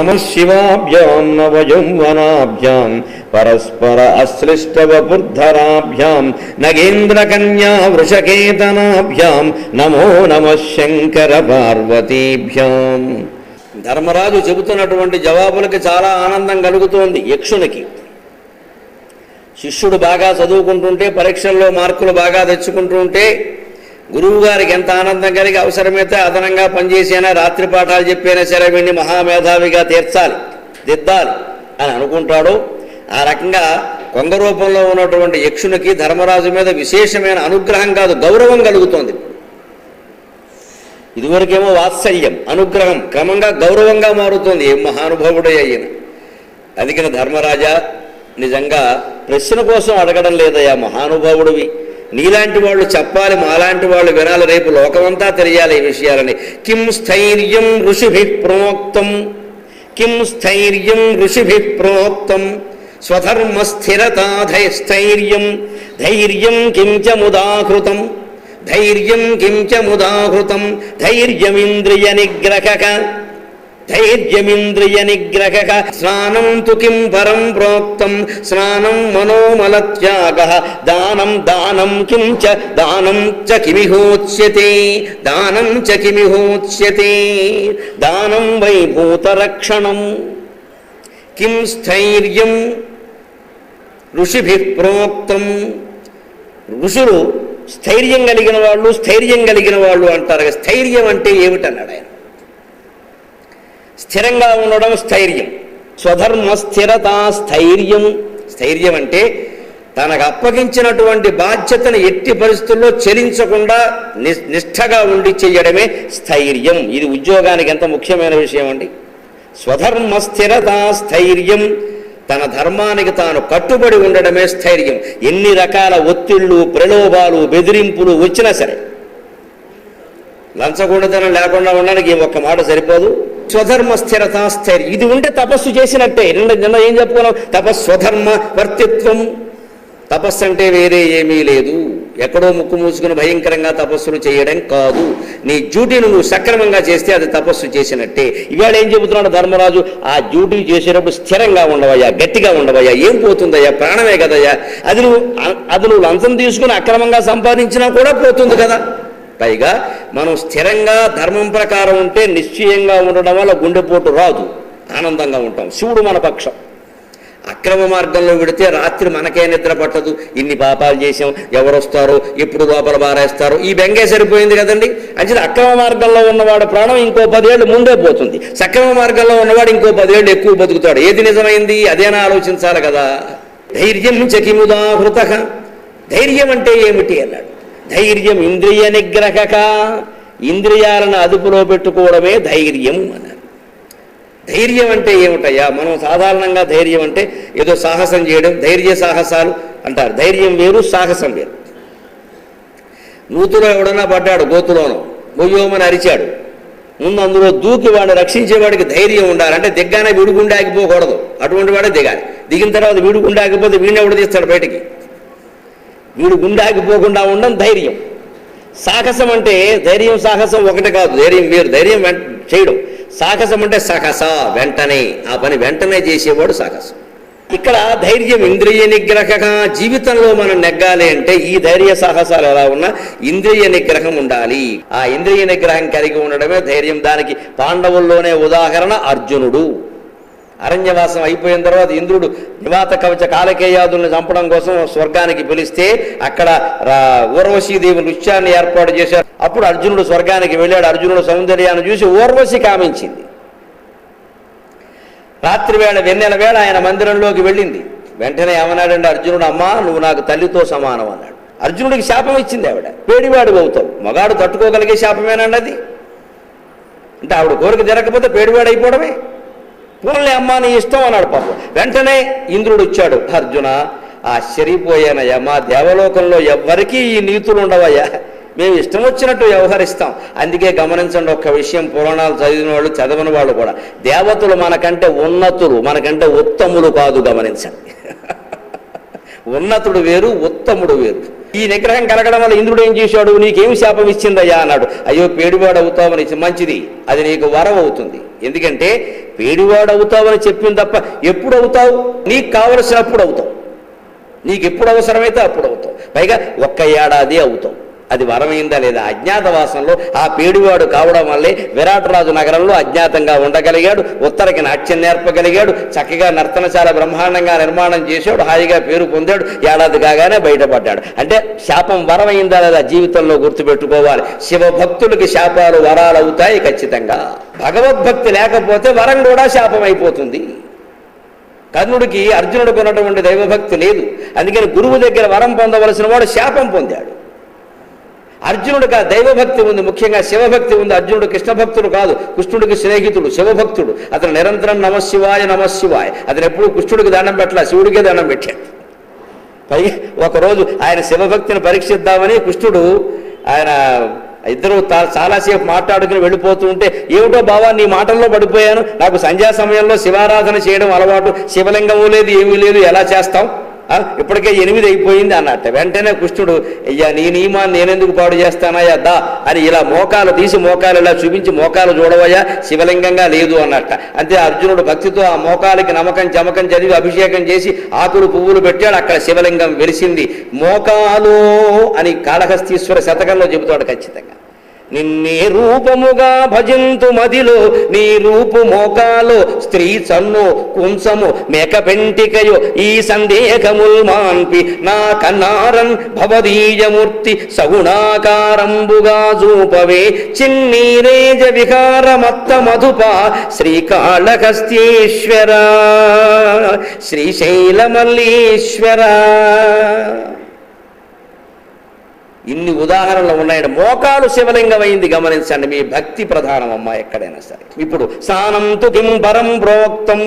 నమః శివాభ్యాం నవయౌవనాభ్యాం పరస్పర అశ్లిష్టవపుర్ధరాభ్యాం నగేంద్రకన్యా వృషకేతనాభ్యాం నమో నమః శంకర పార్వతీభ్యాం. ధర్మరాజు చెబుతున్నటువంటి జవాబులకి చాలా ఆనందం కలుగుతోంది యక్షునికి. శిష్యుడు బాగా చదువుకుంటుంటే, పరీక్షల్లో మార్కులు బాగా తెచ్చుకుంటుంటే గురువు గారికి ఎంత ఆనందం కలిగి అవసరమైతే అదనంగా పనిచేసైనా రాత్రి పాఠాలు చెప్పైనా సరే వీడిని మహామేధావిగా దిద్దాలి అని అనుకుంటాడు. ఆ రకంగా కొంగ రూపంలో ఉన్నటువంటి యక్షునికి ధర్మరాజు మీద విశేషమైన అనుగ్రహం కాదు, గౌరవం కలుగుతోంది. ఇదివరకేమో వాత్సల్యం, అనుగ్రహం క్రమంగా గౌరవంగా మారుతోంది. ఏం మహానుభావుడే అయిన. అందుకని ధర్మరాజా, నిజంగా ప్రశ్న కోసం అడగడం లేదయ్యా, మహానుభావుడివి, నీలాంటి వాళ్ళు చెప్పాలి, మాలాంటి వాళ్ళు వినాలి, రేపు లోకమంతా తెలియాలి ఈ విషయాలని. కిం స్థైర్యం ఋషిభిః ప్రోక్తం, కిం స్థైర్యం ఋషిభిః ప్రోక్తం స్వధర్మ స్థిరతా స్థైర్యం ధైర్యం కించ ముదాహృతం, ధైర్యం కించ ముదాహృతం ధైర్యమింద్రియ నిగ్రహక, ధైర్యమింద్రియ నిగ్రహక. స్నానం తు కిం పరం ప్రోక్తం స్నానం మనోమలత్యాగ, దానం దానం కించ దానం చ కిమిహోచ్యతే, దానం చ కిమిహోచ్యతే, దానం వై భూతరక్షణం. కిం స్థైర్యం ఋషిభిః ప్రోక్తం. ఋషులు స్థైర్యం కలిగిన వాళ్ళు, స్థైర్యం కలిగిన వాళ్ళు అంటారు. స్థైర్యం అంటే ఏమిటన్నాడు ఆయన. స్థిరంగా ఉండడం స్థైర్యం. స్వధర్మ స్థిరత స్థైర్యం. స్థైర్యం అంటే తనకు అప్పగించినటువంటి బాధ్యతను ఎట్టి పరిస్థితుల్లో చెలించకుండా నిష్ఠగా ఉండి చెయ్యడమే స్థైర్యం. ఇది ఉద్యోగానికి ఎంత ముఖ్యమైన విషయం అండి. స్వధర్మ స్థిరత స్థైర్యం. తన ధర్మానికి తాను కట్టుబడి ఉండడమే స్థైర్యం. ఎన్ని రకాల ఒత్తిళ్ళు, ప్రలోభాలు, బెదిరింపులు వచ్చినా సరే లంచగొండతనం లేకుండా ఉండడానికి ఒక్క మాట సరిపోదు. స్వధర్మ స్థిరత స్థైర్యం. ఇది ఉంటే తపస్సు చేసినట్టే. నిన్న ఏం చెప్పుకున్నాం? తపస్వధర్మ వర్తిత్వం. తపస్సు అంటే వేరే ఏమీ లేదు, ఎక్కడో ముక్కు మూసుకుని భయంకరంగా తపస్సులు చేయడం కాదు. నీ డ్యూటీని నువ్వు సక్రమంగా చేస్తే అది తపస్సు చేసినట్టే. ఇవాళ ఏం చెబుతున్నాడు ధర్మరాజు? ఆ డ్యూటీ చేసేటప్పుడు స్థిరంగా ఉండవయ్యా, గట్టిగా ఉండవయ్యా. ఏం పోతుందయ్యా? ప్రాణమే కదయ్యా. అది నువ్వు లంచం తీసుకుని అక్రమంగా సంపాదించినా కూడా పోతుంది కదా. పైగా మనం స్థిరంగా ధర్మం ప్రకారం ఉంటే నిశ్చయంగా ఉండడం వల్ల గుండెపోటు రాదు, ఆనందంగా ఉంటాం. శివుడు మన పక్షం. అక్రమ మార్గంలో విడితే రాత్రి మనకే నిద్ర పట్టదు. ఇన్ని పాపాలు చేసాం, ఎవరొస్తారో, ఎప్పుడు లోపల బారేస్తారో, ఈ బెంగే సరిపోయింది కదండి. అంటే అక్రమ మార్గంలో ఉన్నవాడు ప్రాణం ఇంకో 10 ఏళ్ళు ముందే పోతుంది. సక్రమ మార్గంలో ఉన్నవాడు ఇంకో 10 ఏళ్ళు ఎక్కువ బతుకుతాడు. ఏది నిజమైంది అదేనా ఆలోచించాలి కదా. ధైర్యం చకిముదాహృత. ధైర్యం అంటే ఏమిటి అన్నాడు. ధైర్యం ఇంద్రియ నిగ్రహక. ఇంద్రియాలను అదుపులో పెట్టుకోవడమే ధైర్యం అన్నారు. ధైర్యం అంటే ఏమిటయ్యా? మనం సాధారణంగా ధైర్యం అంటే ఏదో సాహసం చేయడం, ధైర్య సాహసాలు అంటారు. ధైర్యం వేరు, సాహసం వేరు. నూతులో ఎవడన్నా పడ్డాడు, గోతులోనో గొయ్యోమని అరిచాడు. ముందు అందులో దూకి వాడిని రక్షించేవాడికి ధైర్యం ఉండాలి. అంటే దిగ్గానే వీడుగుండా ఆగిపోకూడదు, అటువంటి వాడే దిగాలి. దిగిన తర్వాత వీడుగుండా ఆగిపోతే వీడిని ఎవడు తీస్తాడు బయటికి? వీడు గుండాగిపోకుండా ఉండడం ధైర్యం. సాహసం అంటే ధైర్యం సాహసం ఒకటి కాదు, ధైర్యం వేరు. ధైర్యం చేయడం. సాహసం అంటే సహస, వెంటనే, ఆ పని వెంటనే చేసేవాడు సాహసం. ఇక్కడ ధైర్యం ఇంద్రియ నిగ్రహక. జీవితంలో మనం నెగ్గాలి అంటే ఈ ధైర్య సాహసాలు ఎలా ఉన్నా ఇంద్రియ నిగ్రహం ఉండాలి. ఆ ఇంద్రియ నిగ్రహం కలిగి ఉండడమే ధైర్యం. దానికి పాండవుల్లోనే ఉదాహరణ అర్జునుడు. అరణ్యవాసం అయిపోయిన తర్వాత ఇంద్రుడు నివాత కవచ కాలకేయాదుల్ని చంపడం కోసం స్వర్గానికి పిలిస్తే అక్కడ ఊర్వశీదేవి నృత్యాన్ని ఏర్పాటు చేశారు. అప్పుడు అర్జునుడు స్వర్గానికి వెళ్ళాడు. అర్జునుడు సౌందర్యాన్ని చూసి ఊర్వశి కామించింది. రాత్రి వేళ, వెన్నెల వేళ ఆయన మందిరంలోకి వెళ్ళింది. వెంటనే ఏమన్నాడంటే అర్జునుడు, అమ్మా నువ్వు నాకు తల్లితో సమానం అన్నాడు. అర్జునుడికి శాపం ఇచ్చింది ఆవిడ. పేడివాడు అవుతావు, మగాడు తట్టుకోగలిగే శాపమేనండి అది. అంటే ఆవిడ కోరిక జరగకపోతే పేడివాడు అయిపోవడమే. పోన్లే అమ్మా నీ ఇష్టం అన్నాడు పాపం. వెంటనే ఇంద్రుడు వచ్చాడు. అర్జున ఆశ్చర్యపోయానయ్యా, మా దేవలోకంలో ఎవ్వరికీ ఈ నీతులు ఉండవయ్యా, మేము ఇష్టం వచ్చినట్టు వ్యవహరిస్తాం. అందుకే గమనించండి ఒక్క విషయం, పురాణాలు చదివిన వాళ్ళు చదవని వాళ్ళు కూడా, దేవతలు మనకంటే ఉన్నతులు, మనకంటే ఉత్తములు కాదు. గమనించండి. ఉన్నతుడు వేరు, ఉత్తముడు వేరు. ఈ నిగ్రహం కలగడం వల్ల ఇంద్రుడు ఏం చేశాడు, నీకేమి శాపం ఇచ్చిందయ్యా అన్నాడు. అయ్యో పేడివాడు అవుతావని, మంచిది, అది నీకు వరం అవుతుంది. ఎందుకంటే పేడివాడు అవుతావని చెప్పింది తప్ప ఎప్పుడు అవుతావు, నీకు కావలసినప్పుడు అవుతావు, నీకు ఎప్పుడు అవసరమైతే అప్పుడు అవుతావు, పైగా ఒక్క ఏడాది అవుతావు. అది వరమైందా లేదా? అజ్ఞాతవాసంలో ఆ పేడివాడు కావడం వల్లే విరాటరాజు నగరంలో అజ్ఞాతంగా ఉండగలిగాడు, ఉత్తరకి నాట్యం నేర్పగలిగాడు, చక్కగా నర్తనశాల బ్రహ్మాండంగా నిర్మాణం చేశాడు, హాయిగా పేరు పొందాడు, ఏడాది కాగానే బయటపడ్డాడు. అంటే శాపం వరమైందా లేదా జీవితంలో గుర్తుపెట్టుకోవాలి. శివభక్తులకి శాపాలు వరాలు అవుతాయి ఖచ్చితంగా. భగవద్భక్తి లేకపోతే వరం కూడా శాపం అయిపోతుంది. కర్ణుడికి అర్జునుడికి ఉన్నటువంటి దైవభక్తి లేదు, అందుకని గురువు దగ్గర వరం పొందవలసిన వాడు శాపం పొందాడు. అర్జునుడికి ఆ దైవభక్తి ఉంది, ముఖ్యంగా శివభక్తి ఉంది. అర్జునుడు కృష్ణ భక్తుడు కాదు, కృష్ణుడికి స్నేహితుడు, శివభక్తుడు. అతను నిరంతరం నమశివాయ నమశివాయ, అతను ఎప్పుడు కృష్ణుడికి దండం పెట్టలా, శివుడికే దండం పెట్టాడు. పైగా ఒకరోజు ఆయన శివభక్తిని పరీక్షిద్దామని కృష్ణుడు ఆయన ఇద్దరు చాలాసేపు మాట్లాడుకుని వెళ్ళిపోతూ ఉంటే, ఏమిటో బావా నీ మాటల్లో పడిపోయాను, నాకు సంధ్యా సమయంలో శివారాధన చేయడం అలవాటు, శివలింగము లేదు ఏమీ లేదు, ఎలా చేస్తాం, ఇప్పటికే 8 అయిపోయింది అన్నట్ట. వెంటనే కృష్ణుడు, అయ్యా నీ నియమాన్ని నేనెందుకు పాడు చేస్తానయ్యా దా అని ఇలా మోకాలు తీసి మోకాలు ఇలా చూపించి, మోకాలు చూడవయ్యా శివలింగంగా లేదు అన్నట్ట. అంతే అర్జునుడు భక్తితో ఆ మోకాలకి నమకం చమకం చదివి అభిషేకం చేసి ఆకులు పువ్వులు పెట్టాడు, అక్కడ శివలింగం వెలిసింది. మోకాలు అని కాళహస్తీశ్వర శతకంలో చెబుతాడు ఖచ్చితంగా. నిన్నే రూపముగా భజింతు మదిలో, నీ రూపు మోకాలో స్త్రీ చన్ను కుంసము మేక పెంటికయో, ఈ సందేహముల్ మాన్పి నా కన్నారన్ భవదీయమూర్తి సగుణాకారంబుగా చూపవే, చిన్నీరేజ విహారమత్త మధుప శ్రీకాళహస్తీశ్వర శ్రీశైలమల్లీశ్వర. ఇన్ని ఉదాహరణలు ఉన్నాయండి. మోకాలు శివలింగమైంది గమనించండి. మీ భక్తి ప్రధానం అమ్మా ఎక్కడైనా సరే. ఇప్పుడు స్నానం తు కిం పరం ప్రోక్తం,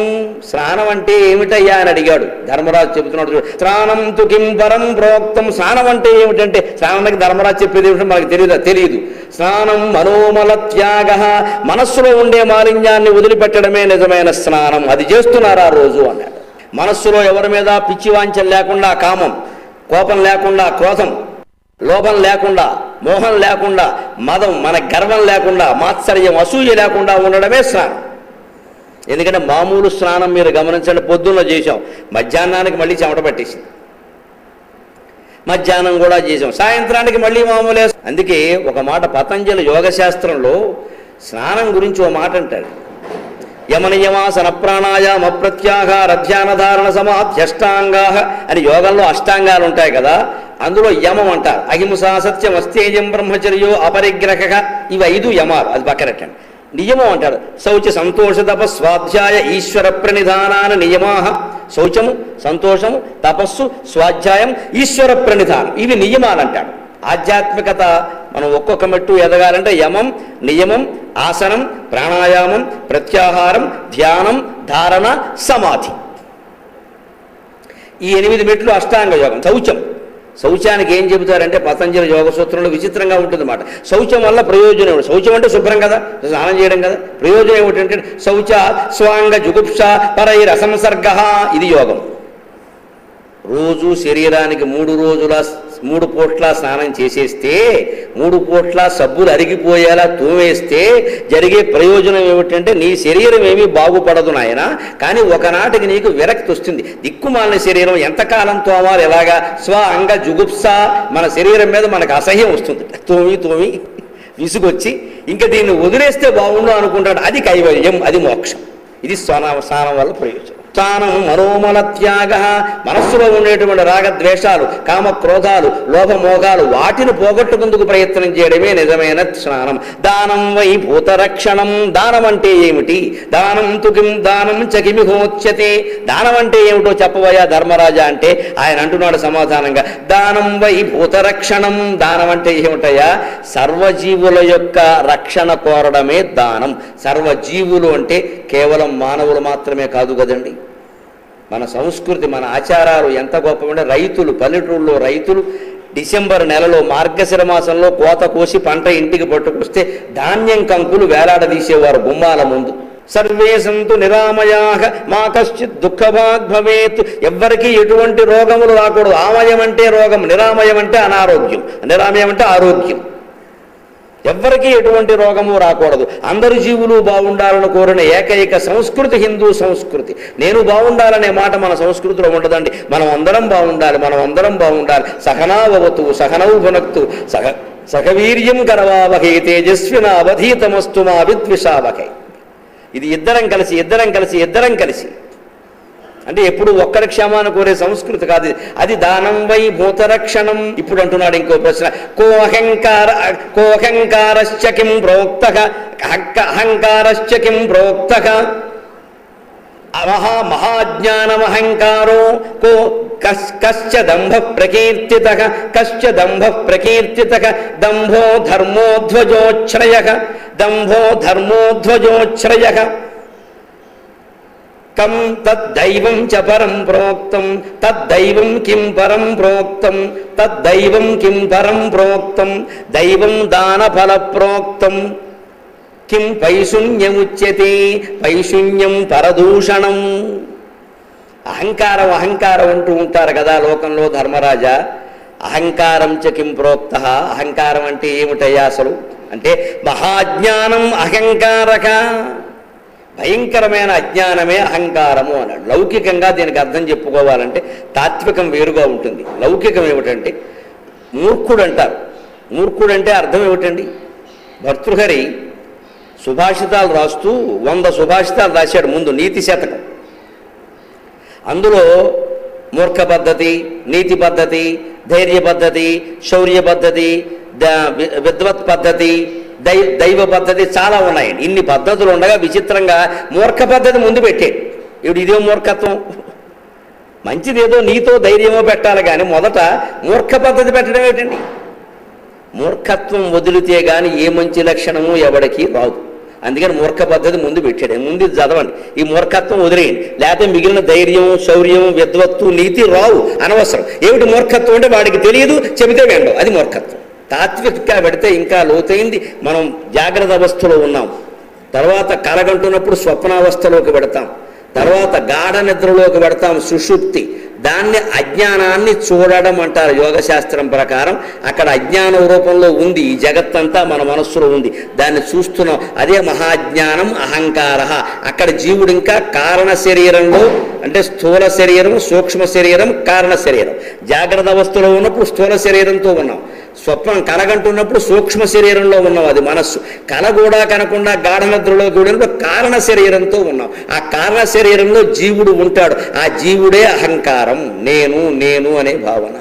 స్నానం అంటే ఏమిటయ్యా అని అడిగాడు ధర్మరాజు. చెబుతున్నాడు, స్నానం తు కిం పరం ప్రోక్తం, స్నానం అంటే ఏమిటంటే, స్నానానికి ధర్మరాజు చెప్పేది ఏమిటో మనకు తెలియదు. స్నానం మనోమల త్యాగ, మనస్సులో ఉండే మాలిన్యాన్ని వదిలిపెట్టడమే నిజమైన స్నానం. అది చేస్తున్నారు ఆ రోజు అన్నాడు. మనస్సులో ఎవరి మీద పిచ్చి వాంఛలు లేకుండా, కామం కోపం లేకుండా, క్రోధం లోభం లేకుండా, మోహం లేకుండా, మదం మన గర్వం లేకుండా, మాత్సర్యం అసూయ లేకుండా ఉండడమే స్నానం. ఎందుకంటే మామూలు స్నానం మీరు గమనించండి, పొద్దున్న చేసాం, మధ్యాహ్నానికి మళ్ళీ చెమట పట్టేసింది, మధ్యాహ్నం కూడా చేసాం, సాయంత్రానికి మళ్ళీ మామూలే. అందుకే ఒక మాట పతంజలి యోగశాస్త్రంలో స్నానం గురించి ఓ మాట అంటాడు, యమనియమాసన ప్రాణాయామ ప్రత్యాహార ధ్యాన ధారణ సమాధ్యష్టాంగా అని. యోగంలో అష్టాంగాలు ఉంటాయి కదా, అందులో యమం అంటారు. అహింస, సత్యం, అస్తేజం, బ్రహ్మచర్యో, అపరిగ్రహ, ఇవి 5 యమాలు, అది పక్కనట్టండి. నియమం అంటాడు, శౌచ సంతోష తప స్వాధ్యాయ ఈశ్వర ప్రణిధానాన్ని నియమా. శౌచము, సంతోషము, తపస్సు, స్వాధ్యాయం, ఈశ్వర ప్రణిధానం, ఇవి నియమాలు అంటాడు. ఆధ్యాత్మికత మనం ఒక్కొక్క మెట్టు ఎదగాలంటే యమం, నియమం, ఆసనం, ప్రాణాయామం, ప్రత్యాహారం, ధ్యానం, ధారణ, సమాధి, ఈ 8 మెట్లు అష్టాంగ యోగం. శౌచానికి ఏం చెబుతారంటే పతంజలి యోగ సూత్రంలో విచిత్రంగా ఉంటుంది మాట. శౌచం వల్ల ప్రయోజనం ఏమిటి? శౌచం అంటే శుభ్రం కదా, స్నానం చేయడం కదా. ప్రయోజనం ఏమిటంటే శౌచ స్వాంగ జుగుప్స పరైరసంసర్గ, ఇది యోగం. రోజు శరీరానికి 3 పూట్ల స్నానం చేసేస్తే, 3 పూట్ల సబ్బులు అరిగిపోయేలా తోమేస్తే జరిగే ప్రయోజనం ఏమిటంటే, నీ శరీరం ఏమీ బాగుపడదు నాయన, కానీ ఒకనాటికి నీకు విరక్తి వస్తుంది. దిక్కుమాలిన శరీరం ఎంతకాలం తోమాలి, ఎలాగా స్వ అంగ జుగుప్స, మన శరీరం మీద మనకు అసహ్యం వస్తుంది, తోమి విసుగొచ్చి ఇంకా దీన్ని వదిలేస్తే బాగుండు అనుకుంటాడు. అది కైవల్యం, అది మోక్షం. ఇది స్నానం వల్ల ప్రయోజనం. స్నానం మనోమల త్యాగ, మనస్సులో ఉండేటువంటి రాగద్వేషాలు, కామక్రోధాలు, లోభమోగాలు, వాటిని పోగొట్టుకుందుకు ప్రయత్నం చేయడమే నిజమైన స్నానం. దానం వై భూతరక్షణం, దానం అంటే ఏమిటి? దానం తుకిం దానం చకిమిహోచ్యతే, దానం అంటే ఏమిటో చెప్పవయ్యా ధర్మరాజా అంటే ఆయన అంటున్నాడు సమాధానంగా, దానం వై భూతరక్షణం, దానం అంటే ఏమిటయ్యా? సర్వజీవుల యొక్క రక్షణ కోరడమే దానం. సర్వజీవులు అంటే కేవలం మానవులు మాత్రమే కాదు కదండి. మన సంస్కృతి, మన ఆచారాలు ఎంత గొప్పగా. రైతులు, పల్లెటూళ్ళలో రైతులు డిసెంబర్ నెలలో మార్గశిర మాసంలో కోత కోసి పంట ఇంటికి పట్టుకొస్తే ధాన్యం కంకులు వేలాడదీసేవారు గుమ్మాల ముందు. సర్వే సంతు నిరామయాః మా కశ్చిత్ దుఃఖభాగ్ భవేత్. ఎవ్వరికీ ఎటువంటి రోగములు రాకూడదు. ఆమయం అంటే రోగం, నిరామయం అంటే అనారోగ్యం, నిరామయం అంటే ఆరోగ్యం. ఎవ్వరికీ ఎటువంటి రోగము రాకూడదు. అందరు జీవులు బాగుండాలని కోరిన ఏకైక సంస్కృతి హిందూ సంస్కృతి. నేను బాగుండాలనే మాట మన సంస్కృతిలో ఉండదండి. మనం అందరం బాగుండాలి, మనం అందరం బాగుండాలి. సహనావతు సహనౌ భునక్తు సహవీర్యం కరవావహై తేజస్వినావధీతమస్తు మా విద్విషావహై. ఇది ఇద్దరం కలిసి అంటే ఎప్పుడు ఒక్కరి క్షేమాన్ని కోరే సంస్కృతి కాదు. అది దానం వై భూతరక్షణం. ఇప్పుడు అంటున్నాడు ఇంకో ప్రశ్న, కోహంకారశ్చ కిం ప్రోక్తః, అహంకారశ్చ కిం ప్రోక్తః. మహాజ్ఞానమహంకారో కశ్చ దంభ ప్రకీర్తితః, కశ్చ దంభ ప్రకీర్తితః. దంభో ధర్మోధ్వజోచ్ఛ్రయః. కం తద్దైవం చ పరం ప్రోక్తం, తద్దైవం కిం పరం ప్రోక్తం, తద్దైవం కిం పరం ప్రోక్తం. దైవం దానఫల ప్రోక్తం. కిం పైశూన్యముచ్యతే, పైశూన్యం పరదూషణం. అహంకారం అంటూ ఉంటారు కదా లోకంలో ధర్మరాజా. అహంకారం చ కిం ప్రోక్త. అహంకారం అంటే ఏమిటయ్యా అసలు అంటే మహాజ్ఞానం అహంకారక. భయంకరమైన అజ్ఞానమే అహంకారము అన్నాడు. లౌకికంగా దీనికి అర్థం చెప్పుకోవాలంటే తాత్వికం వేరుగా ఉంటుంది. లౌకికం ఏమిటంటే మూర్ఖుడు అంటారు. మూర్ఖుడు అంటే అర్థం ఏమిటండి? భర్తృహరి సుభాషితాలు రాస్తూ 100 సుభాషితాలు రాశాడు ముందు, నీతి శతకం. అందులో మూర్ఖ పద్ధతి, నీతి పద్ధతి, ధైర్య పద్ధతి, శౌర్య పద్ధతి, విద్వత్ పద్ధతి, దైవ పద్ధతి చాలా ఉన్నాయండి. ఇన్ని పద్ధతులు ఉండగా విచిత్రంగా మూర్ఖ పద్ధతి ముందు పెట్టాడు. ఇప్పుడు ఇదే మూర్ఖత్వం. మంచిదేదో నీతో ధైర్యమో పెట్టాలి కానీ మొదట మూర్ఖ పద్ధతి పెట్టడం ఏంటండి? మూర్ఖత్వం వదిలితే కానీ ఏ మంచి లక్షణము ఎవడికి రాదు. అందుకని మూర్ఖ పద్ధతి ముందు పెట్టాడు. ముందు చదవండి, ఈ మూర్ఖత్వం వదిలేయండి. లేకపోతే మిగిలిన ధైర్యం, శౌర్యం, విద్వత్తు, నీతి రావు, అనవసరం. ఏమిటి మూర్ఖత్వం అంటే వాడికి తెలియదు, చెబితే వెండవు, అది మూర్ఖత్వం. తాత్వికంగా పెడితే ఇంకా లోతైంది. మనం జాగ్రత్త అవస్థలో ఉన్నాం, తర్వాత కలగంటున్నప్పుడు స్వప్నావస్థలోకి పెడతాం, తర్వాత గాఢ నిద్రలోకి పెడతాం, సుషుప్తి. దాన్ని అజ్ఞానాన్ని చూడడం అంటారు యోగశాస్త్రం ప్రకారం. అక్కడ అజ్ఞానం రూపంలో ఉంది, ఈ జగత్తంతా మన మనస్సులో ఉంది, దాన్ని చూస్తున్నాం. అదే మహాజ్ఞానం అహంకార. అక్కడ జీవుడు ఇంకా కారణ శరీరంలో, అంటే స్థూల శరీరం, సూక్ష్మ శరీరం, కారణ శరీరం. జాగ్రత్త అవస్థలో ఉన్నప్పుడు స్థూల శరీరంతో ఉన్నాం, స్వప్నం కలగంటున్నప్పుడు సూక్ష్మ శరీరంలో ఉన్నాం, అది మనస్సు. కల కూడా కనకుండా గాఢ నిద్రలో కూడా కారణ శరీరంతో ఉన్నాం. ఆ కారణ శరీరంలో జీవుడు ఉంటాడు. ఆ జీవుడే అహంకారం, నేను అనే భావన.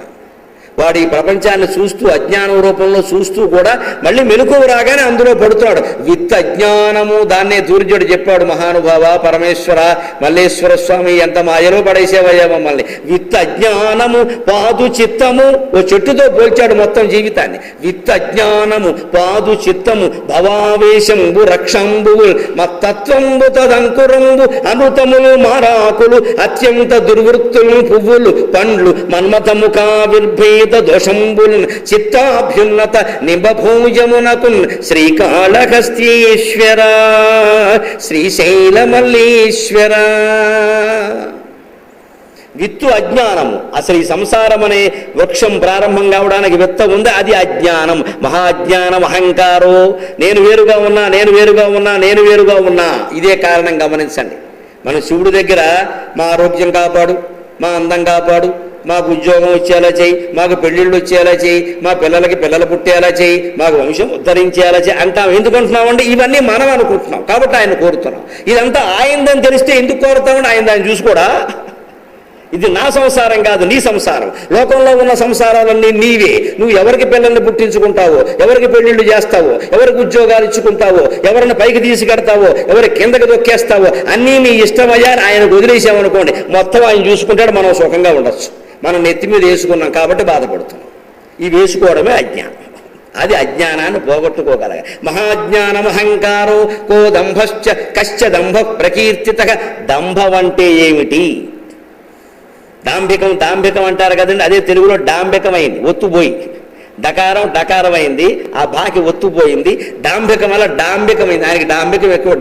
వాడు ఈ ప్రపంచాన్ని చూస్తూ అజ్ఞానం రూపంలో చూస్తూ కూడా మళ్ళీ మెలకువ రాగానే అందులో పడుతాడు. విత్ అజ్ఞానము, దాన్నే దూర్జుడు చెప్పాడు మహానుభావ పరమేశ్వర మల్లేశ్వర స్వామి, ఎంత మాయలో పడేసేవయ్యా మమ్మల్ని. విత్ అజ్ఞానము పాదు చిత్తము, ఓ చెట్టుతో పోల్చాడు మొత్తం జీవితాన్ని. విత్ అజ్ఞానము పాదు చిత్తము భవావేశంబు రక్షంబువుల్ మత్తత్వంబు తదంకురంబు అమృతములు మారాకులు అత్యంత దుర్వృత్తులు పువ్వులు పండ్లు మన్మథముఖావిర్భేద దోషంబుల్ చిత్తాభ్యున్నత నింబభూజమునకున్ శ్రీకాళహస్తీశ్వర శ్రీశైలమల్లీశ్వర. విత్తు అజ్ఞానము. అసలు ఈ సంసారం అనే వృక్షం ప్రారంభం కావడానికి విత్త ఉంది, అది అజ్ఞానం. మహాజ్ఞానం అహంకారో. నేను వేరుగా ఉన్నా. ఇదే కారణం గమనించండి. మనం శివుడి దగ్గర మా ఆరోగ్యం కాపాడు, మా అందం కాపాడు, మాకు ఉద్యోగం వచ్చేలా చేయి, మాకు పెళ్ళిళ్ళు వచ్చేలా చేయి, మా పిల్లలకి పిల్లలు పుట్టేలా చేయి, మాకు వంశం ఉద్ధరించేలా చేయి అంటాం. ఎందుకు అంటున్నామంటే ఇవన్నీ మనం అనుకుంటున్నాం కాబట్టి ఆయన కోరుతున్నాం. ఇదంతా ఆయనదని తెలిస్తే ఎందుకు కోరుతామంటే ఆయన దాన్ని చూసుకోడా. ఇది నా సంసారం కాదు, నీ సంసారం. లోకంలో ఉన్న సంసారాలన్నీ నీవే. నువ్వు ఎవరికి పిల్లల్ని పుట్టించుకుంటావో, ఎవరికి పెళ్లిళ్ళు చేస్తావో, ఎవరికి ఉద్యోగాలు ఇచ్చుకుంటావో, ఎవరిని పైకి తీసుకెడతావో, ఎవరి కిందకి దొక్కేస్తావో అన్నీ నీ ఇష్టమయ్యా అని ఆయనకు వదిలేసామనుకోండి, మొత్తం ఆయన చూసుకుంటాడు, మనం సుఖంగా ఉండొచ్చు. మనం నెత్తి మీద వేసుకున్నాం కాబట్టి బాధపడుతున్నాం. ఈ వేసుకోవడమే అజ్ఞానం. అది అజ్ఞానాన్ని పోగొట్టుకోగలగా. మహాజ్ఞానమహంకారో కో దంభశ్చ కశ్చ దంభ ప్రకీర్తిత. దంభం అంటే ఏమిటి? దాంభికం అంటారు కదండి, అదే తెలుగులో డాంబికమైంది, ఒత్తుపోయి. డకారమైంది, ఆ బాకి ఒత్తుపోయింది. డాంభికం వల్ల డాంబికమైంది. ఆయనకి డాంబికం ఎక్కువ.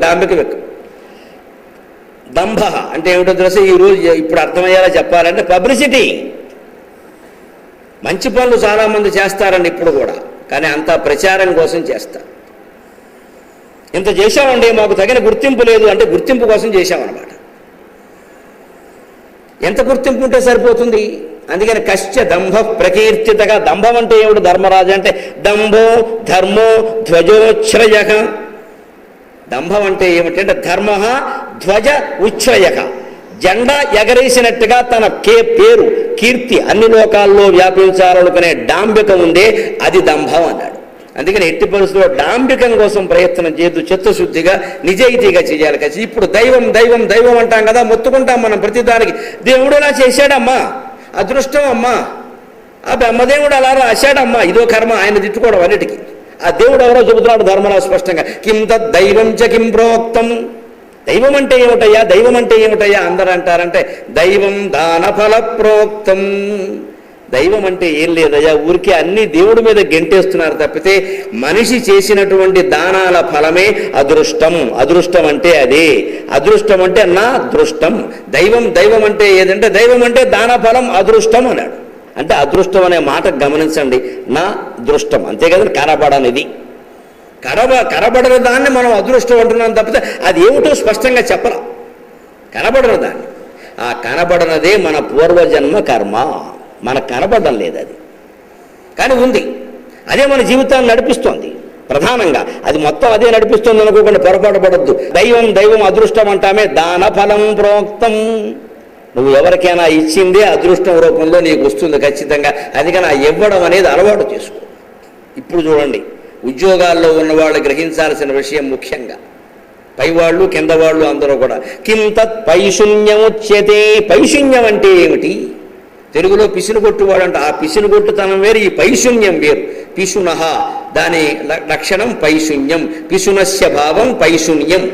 దంభ అంటే ఏమిటో తెలుసు, ఈరోజు ఇప్పుడు అర్థమయ్యేలా చెప్పాలంటే పబ్లిసిటీ. మంచి పనులు చాలామంది చేస్తారండి ఇప్పుడు కూడా, కానీ అంతా ప్రచారం కోసం చేస్తారు. ఇంత చేశామండి, మాకు తగిన గుర్తింపు లేదు అంటే గుర్తింపు కోసం చేశామన్నమాట. ఎంత గుర్తింపు ఉంటే సరిపోతుంది? అందుకని కశ్చ దంభ ప్రకీర్తితగా. దంభం అంటే ఏమిటి ధర్మరాజు అంటే? దంభో ధర్మో ధ్వజోచ్ఛ్రయ. దంభం అంటే ఏమిటంటే ధర్మ ధ్వజ ఉచ్ఛ్రయ, జెండా ఎగరేసినట్టుగా తన పేరు కీర్తి అన్ని లోకాల్లో వ్యాపించాలనుకునే డాంబికం ఉందే, అది దంభం అన్నాడు. అందుకని ఎట్టి పరిస్థితుల్లో డాంబికం కోసం ప్రయత్నం చేయొద్దు, చిత్తశుద్ధిగా నిజాయితీగా చేయాలి. కదా ఇప్పుడు దైవం దైవం దైవం అంటాం కదా, మొత్తుకుంటాం మనం ప్రతిదానికి. దేవుడు అలా చేశాడమ్మా, అదృష్టం అమ్మా, ఆ బ్రహ్మదేవుడు అలా రాశాడమ్మా, ఇదో కర్మ, ఆయన తిట్టుకోవడం అన్నిటికీ. ఆ దేవుడు ఎవరో చెబుతున్నాడు ధర్మరాజు స్పష్టంగా. కిం తద్ దైవం చ కిం ప్రోక్తం. దైవం అంటే ఏమిటయ్యా, దైవం అంటే ఏమిటయ్యా అందరూ అంటారంటే, దైవం దానఫల ప్రోక్తం. దైవం అంటే ఏం లేదయ్యా, ఊరికే అన్ని దేవుడి మీద గెంటేస్తున్నారు తప్పితే మనిషి చేసినటువంటి దానాల ఫలమే అదృష్టం. అదృష్టం అంటే అదే, అదృష్టం అంటే నా దృష్టం. దైవం దైవం అంటే ఏదంటే, దైవం అంటే దాన ఫలం అదృష్టం అన్నాడు. అంటే అదృష్టం అనే మాట గమనించండి, నా దృష్టం అంతే కదండి. కనబడనిది, కనబడిన దాన్ని మనం అదృష్టం అంటున్నాం తప్పితే అది ఏమిటో స్పష్టంగా చెప్పరా. కనబడిన దాన్ని, ఆ కనబడనదే మన పూర్వజన్మ కర్మ. మనకు కనబడడం లేదు అది, కానీ ఉంది. అదే మన జీవితాన్ని నడిపిస్తోంది ప్రధానంగా. అది మొత్తం అదే నడిపిస్తుంది అనుకోకుండా పొరపాటు పడద్దు. దైవం దైవం అదృష్టం అంటామే, దాన ఫలం ప్రోక్తం. నువ్వు ఎవరికైనా ఇచ్చిందే అదృష్టం రూపంలో నీకు వస్తుంది ఖచ్చితంగా. అందుకని ఆ ఇవ్వడం అనేది అలవాటు చేసుకో. ఇప్పుడు చూడండి, ఉద్యోగాల్లో ఉన్నవాళ్ళు గ్రహించాల్సిన విషయం ముఖ్యంగా, పైవాళ్ళు కింద వాళ్ళు అందరూ కూడా, కిం తత్ పైశూన్యముచ్యతే. పైశూన్యం అంటే ఏమిటి? తెలుగులో పిసినుగొట్టువాడు అంటే ఆ పిసినుగొట్టుతనం వేరు, ఈ పైశూన్యం వేరు. పిశునః దాని లక్షణం పైశూన్యం, పిశునస్య భావం పైశూన్యం.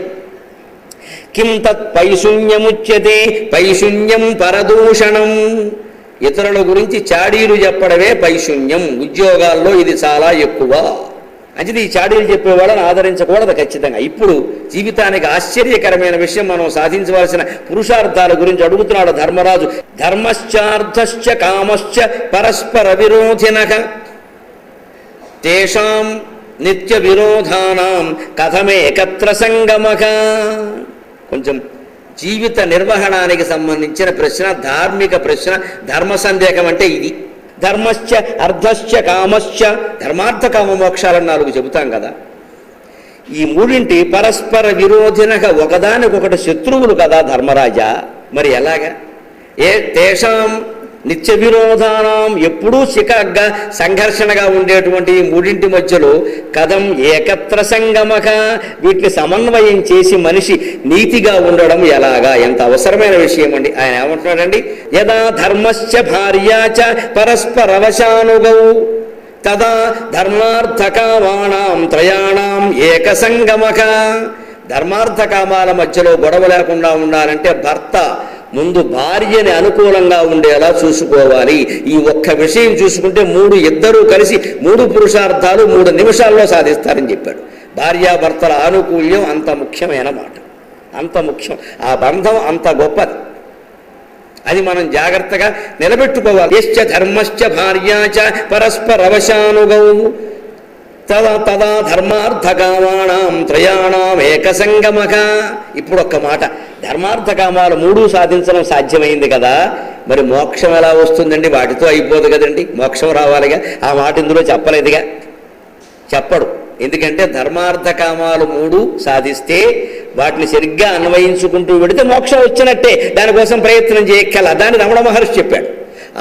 కిం తత్ పైశూన్యముచ్యతే. పైశూన్యం పరదూషణం. ఇతరుల గురించి చాడీలు చెప్పడమే పైశూన్యం. ఉద్యోగాల్లో ఇది చాలా ఎక్కువ. అంటే ఈ చాడీలు చెప్పేవాళ్ళని ఆదరించకూడదు ఖచ్చితంగా. ఇప్పుడు జీవితానికి ఆశ్చర్యకరమైన విషయం, మనం సాధించవలసిన పురుషార్థాల గురించి అడుగుతున్నాడు ధర్మరాజు. ధర్మశ్చార్థశ్చ కామశ్చ పరస్పర విరోధినః తేషాం నిత్య విరోధానాం కథమేకత్ర సంగమః. కొంచెం జీవిత నిర్వహణానికి సంబంధించిన ప్రశ్న, ధార్మిక ప్రశ్న. ధర్మ సందేహం అంటే ఇది. ధర్మశ్చ అర్థశ్చ కామశ్చ, ధర్మార్థ కామ మోక్షాలను 4 చెబుతాం కదా. ఈ మూడింటి పరస్పర విరోధినగా, ఒకదానికొకటి శత్రువులు కదా ధర్మరాజా. మరి ఎలాగా? తేషాం నిత్య విరోధానం, ఎప్పుడూ చికాగ్గా సంఘర్షణగా ఉండేటువంటి ఈ మూడింటి మధ్యలో కథం ఏకత్ర సంగమక, వీటిని సమన్వయం చేసి మనిషి నీతిగా ఉండడం ఎలాగా? ఎంత అవసరమైన విషయం అండి. ఆయన ఏమంటున్నాడండి, యదా ధర్మశ్చ భార్యాచ పరస్పరవశానుగౌ తదా ధర్మార్థకామానాం త్రయాణం ఏక సంగమక. ధర్మార్థకామాల మధ్యలో గొడవ లేకుండా ఉండాలంటే భర్త ముందు భార్యని అనుకూలంగా ఉండేలా చూసుకోవాలి. ఈ ఒక్క విషయం చూసుకుంటే ఇద్దరూ కలిసి 3 పురుషార్థాలు 3 నిమిషాల్లో సాధిస్తారని చెప్పాడు. భార్యాభర్తల ఆనుకూల్యం అంత ముఖ్యమైన మాట, అంత ముఖ్యం. ఆ బంధం అంత గొప్పది, అది మనం జాగ్రత్తగా నిలబెట్టుకోవాలి. యశ్చ ధర్మశ్చ భార్యాచ పరస్పరవశానుగౌ తదా ధర్మార్థకామానాం త్రయాణం ఏక సంగమక. ఇప్పుడు ఒక్క మాట, ధర్మార్థకామాలు 3 సాధించడం సాధ్యమైంది కదా, మరి మోక్షం ఎలా వస్తుందండి? వాటితో అయిపోదు కదండి, మోక్షం రావాలిగా. ఆ మాట ఇందులో చెప్పలేదుగా, చెప్పడు. ఎందుకంటే ధర్మార్థకామాలు 3 సాధిస్తే వాటిని సరిగ్గా అన్వయించుకుంటూ వెడితే మోక్షం వచ్చినట్టే. దానికోసం ప్రయత్నం చేయక్కల. దాన్ని రమణ మహర్షి చెప్పాడు.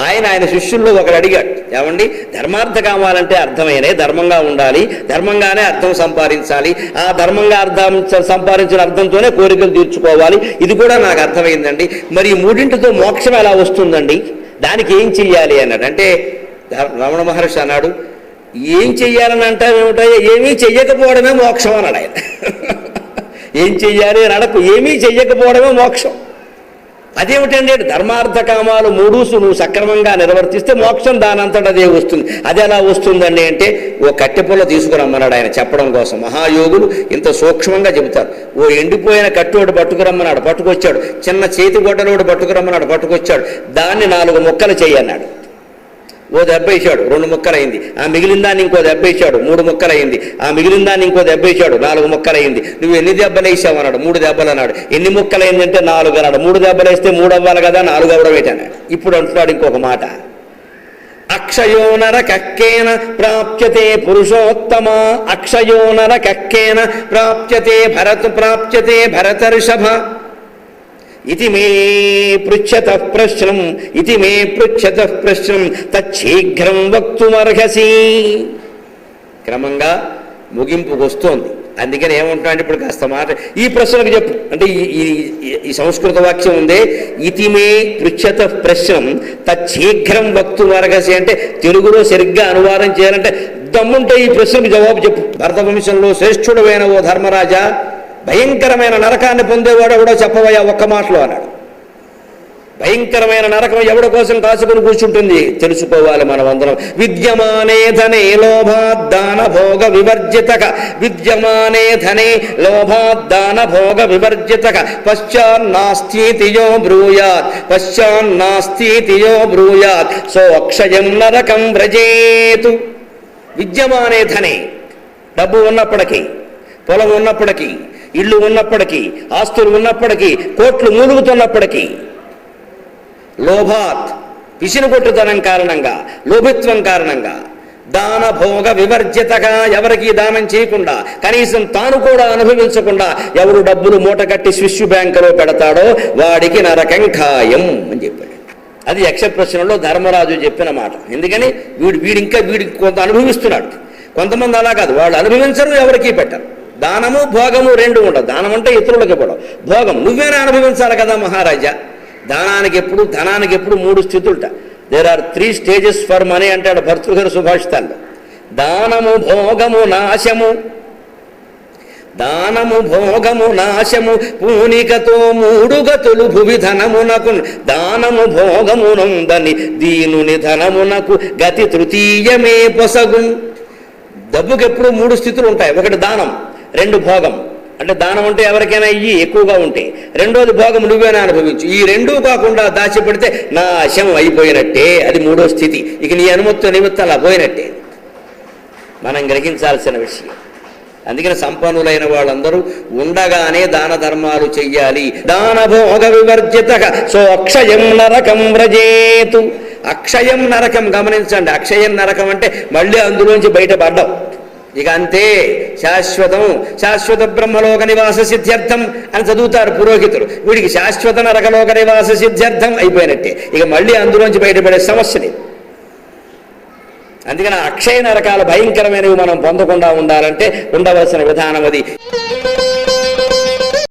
ఆయన శిష్యుల్లో ఒకడు అడిగాడు, ఏమండి ధర్మార్థకామాలంటే అర్థమైనే, ధర్మంగా ఉండాలి, ధర్మంగానే అర్థం సంపాదించాలి, ఆ ధర్మంగా అర్థం సంపాదించిన అర్థంతోనే కోరికలు తీర్చుకోవాలి, ఇది కూడా నాకు అర్థమైందండి, మరి ఈ 3టితో మోక్షం ఎలా వస్తుందండి, దానికి ఏం చెయ్యాలి అన్నాడు. అంటే రమణ మహర్షి అన్నాడు, ఏం చెయ్యాలని అంటావేమిటయ్యా, ఏమీ చెయ్యకపోవడమే మోక్షం అన్నాడు ఆయన. ఏం చెయ్యాలి అని అడకు, ఏమీ చెయ్యకపోవడమే మోక్షం. అదేమిటంటే ధర్మార్థ కామాలు మూడూసు నువ్వు సక్రమంగా నిర్వర్తిస్తే మోక్షం దానంతట అదే వస్తుంది. అది ఎలా వస్తుందండి అంటే ఓ కట్టెపుల్ల తీసుకురమ్మన్నాడు ఆయన చెప్పడం కోసం. మహాయోగులు ఇంత సూక్ష్మంగా చెబుతారు. ఓ ఎండిపోయిన కట్టోడు పట్టుకురమ్మన్నాడు, పట్టుకొచ్చాడు. చిన్న చేతి గొడ్డలోడు పట్టుకురమ్మన్నాడు, పట్టుకొచ్చాడు. దాన్ని 4 ముక్కలు చేయన్నాడు. ఓ దెబ్బ వేసాడు, 2 ముక్కలైంది. ఆ మిగిలిన దాన్ని ఇంకో దెబ్బ వేసాడు, 3 ముక్కలైంది. ఆ మిగిలిన దాన్ని ఇంకో దెబ్బ వేసాడు, 4 ముక్కలైంది. నువ్వు ఎన్ని దెబ్బలు వేసావు అన్నాడు. 3 దెబ్బలు అన్నాడు. ఎన్ని ముక్కలైంది అంటే 4 అన్నాడు. 3 దెబ్బలు వేస్తే 3 అవ్వాలి కదా, 4 అవ్వడం ఏంటన్నాడు. ఇప్పుడు అంటున్నాడు ఇంకొక మాట, అక్షయోనర కక్కేన ప్రాప్యతే పురుషోత్తమ, అక్షయోనర కక్కేన ప్రాప్యతే భరతర్షభ ఇతి మే పృచ్ఛతః ప్రశ్నం, ఇతి మే పృచ్ఛతః ప్రశ్నం తచ్చీఘ్రం వక్తుమర్హసి. క్రమంగా ముగింపుకు వస్తోంది. అందుకని ఏమంటున్నాడు ఇప్పుడు కాస్త మాట ఈ ప్రశ్నకు చెప్పు అంటే ఈ సంస్కృత వాక్యం ఉందే, ఇతి మే పృచ్ఛతః ప్రశ్నం తచ్చీఘ్రం వక్తుమర్హసి అంటే తెలుగులో సరిగ్గా అనువాదం చేయాలంటే దమ్ముంటే ఈ ప్రశ్నకు జవాబు చెప్పు. భరత వంశంలో శ్రేష్ఠుడమైన ఓ ధర్మరాజా, భయంకరమైన నరకాన్ని పొందేవాడు ఎవడో చెప్పవయ్యా ఒక్క మాటలో అన్నాడు. భయంకరమైన నరకం ఎవడి కోసం కాసుకుని కూర్చుంటుంది తెలుసుకోవాలి మనమందరం. విద్యమానే ధనే లోభాద్దాన భోగ వివర్జితక, విద్యమానే ధనే లోభాద్దాన భోగ వివర్జితక పశ్చాన్నాస్తియో బ్రూయాత్, పశ్చాన్నాస్తియో బ్రూయాత్ సో అక్షయం నరకం వ్రజేతు. విద్యమానే ధనే, డబ్బు ఉన్నప్పటికీ, పొలం ఉన్నప్పటికీ, ఇళ్ళు ఉన్నప్పటికీ, ఆస్తులు ఉన్నప్పటికీ, కోట్లు మూలుగుతున్నప్పటికీ, లోభాత్ పిసినుగొట్టుతనం కారణంగా, లోభిత్వం కారణంగా, దాన భోగ వివర్జితగా ఎవరికి దానం చేయకుండా, కనీసం తాను కూడా అనుభవించకుండా ఎవరు డబ్బులు మూటకట్టి స్విస్ బ్యాంకులో పెడతాడో వాడికి నరకం ఖాయం అని చెప్పాడు. అది యక్ష ప్రశ్నలో ధర్మరాజు చెప్పిన మాట. ఎందుకని వీడికి కొంత అనుభవిస్తున్నాడు. కొంతమంది అలా కాదు, వాళ్ళు అనుభవించరు, ఎవరికి పెట్టరు. దానము భోగము 2 ఉండవు. దానం అంటే ఇతరులకు ఇవ్వడం, భోగం నువ్వేనా అనుభవించాలి కదా మహారాజా. ధనానికి ఎప్పుడు 3 స్థితులుట. There are 3 stages for money అంటాడు భర్తృహరి సుభాషితాల్లో. దానము భోగము నాశము, దానము భోగము నాశము పూనికతో 3 గతులు భువి ధనమునకు, దానము భోగము నొందని దీనుని ధనమునకు గతి తృతీయమే పొసగు. డబ్బుకి ఎప్పుడు 3 స్థితులు ఉంటాయి. ఒకటి దానం, 2 భోగం. అంటే దానం అంటే ఎవరికైనా ఇయ్యి ఎక్కువగా ఉంటే, 2వది భోగం నువ్వేనా అనుభవించు. ఈ 2 కాకుండా దాచిపెడితే నాశం అయిపోయినట్టే, అది 3వ స్థితి. ఇక నీ అనుమతితో నిమిత్తం అలా పోయినట్టే మనం గ్రహించాల్సిన విషయం. అందుకని సంపన్నులైన వాళ్ళందరూ ఉండగానే దాన ధర్మాలు చెయ్యాలి. దాన భోగ వివర్జితగా సో అక్షయం నరకం వ్రజేతు. అక్షయం నరకం గమనించండి. అక్షయం నరకం అంటే మళ్ళీ అందులోంచి బయటపడ్డాం, ఇక అంతే శాశ్వతం, శాశ్వత బ్రహ్మలోక నివాస సిద్ధ్యర్థం అని చదువుతారు పురోహితులు. వీడికి శాశ్వత నరకలోక నివాస సిద్ధ్యర్థం అయిపోయినట్టే, ఇక మళ్ళీ అందులోంచి బయటపడే సమస్య లేదు. అందుకని అక్షయ నరకాలు భయంకరమైనవి మనం పొందకుండా ఉండాలంటే ఉండవలసిన విధానం అది.